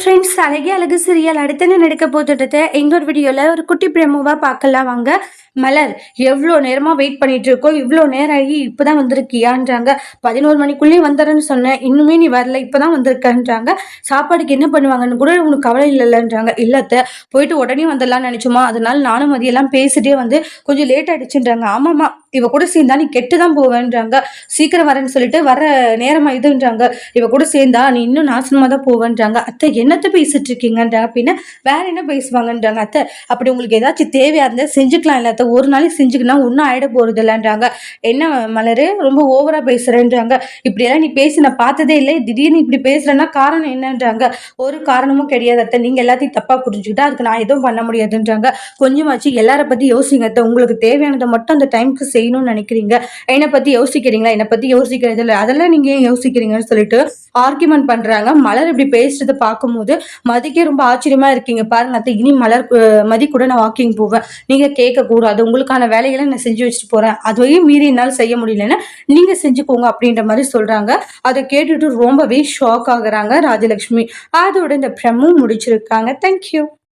Friends, அழகே அழகு serial அடுத்து என்ன நடக்க போதுன்றத இன்னொரு வீடியோல ஒரு குட்டி பிரேமோவா பார்க்கலாம் வாங்க. மலர், எவ்வளோ நேரமா வெயிட் பண்ணிட்டு இருக்கோம், இவ்வளோ நேரம் ஆகி இப்பதான் வந்திருக்கியான்றாங்க. 11 மணிக்குள்ளேயே வந்துடுறேன்னு சொன்னேன், இன்னுமே நீ வரல, இப்பதான் வந்திருக்கன்றாங்க. சாப்பாடுக்கு என்ன பண்ணுவாங்கன்னு கூட உனக்கு கவலை இல்லைன்றாங்க. இல்லத்த, போயிட்டு உடனே வந்துடலாம்னு நினைச்சோமா, அதனால நானும் மதியெல்லாம் பேசிட்டே வந்து கொஞ்சம் லேட் ஆயிடுச்சுன்றாங்க. ஆமாமா, இவ கூட சேர்ந்தா நீ கெட்டுதான் போவேன்றாங்க. சீக்கிரம் வரேன்னு சொல்லிட்டு வர நேரமா இதுன்றாங்க. இவ கூட சேர்ந்தா நீ இன்னும் நாசனமா தான் போவேன்றாங்க. அத்தை, என்னத்த பேசிட்டு இருக்கீங்கன்றாங்க. அப்படின்னா வேற என்ன பேசுவாங்கன்றாங்க. அத்தை, அப்படி உங்களுக்கு ஏதாச்சும் தேவையா இருந்தா செஞ்சுக்கலாம். இல்ல அத்தை, ஒரு நாளைக்கு செஞ்சுக்கினா ஒன்னும் ஆயிட போறது இல்லைன்றாங்க. என்ன மலரு, ரொம்ப ஓவரா பேசுறேன்றாங்க. இப்படியெல்லாம் நீ பேசி நான் பார்த்ததே இல்லை, திடீர்னு இப்படி பேசுறேன்னா காரணம் என்னன்றாங்க. ஒரு காரணமும் கிடையாது அத்தை, நீங்க எல்லாத்தையும் தப்பா புரிஞ்சுக்கிட்டா அதுக்கு நான் எதுவும் பண்ண முடியாதுன்றாங்க. கொஞ்சமாச்சு எல்லார பத்தி யோசிங்க அத்தை, உங்களுக்கு தேவையானதை மட்டும் அந்த டைமுக்கு செய்யணும்னு நினைக்கிறீங்க. என்னை பத்தி யோசிக்கிறீங்களா? என்னை பத்தி யோசிக்கிறது இல்லை, அதெல்லாம் நீங்க ஏன் யோசிக்கிறீங்கன்னு சொல்லிட்டு ஆர்கியூமெண்ட் பண்றாங்க. மலர் இப்படி பேசுறதை பார்க்கும்போது மதிக்கே ரொம்ப ஆச்சரியமா இருக்கீங்க. பாருங்க அத்தை, இனி மலர் மதி கூட நான் வாக்கிங் போவேன், நீங்க கேட்க கூடாது, உங்களுக்கான வேலைகளை நான் செஞ்சு வச்சுட்டு போறேன், அதையும் மீறி என்னால் செய்ய முடியலன்னா நீங்க செஞ்சுக்கோங்க அப்படின்ற மாதிரி சொல்றாங்க. அதை கேட்டுட்டு ரொம்பவே ஷாக் ஆகுறாங்க ராஜலட்சுமி. அதோட இந்த பிரமும் முடிச்சிருக்காங்க. தேங்க்யூ.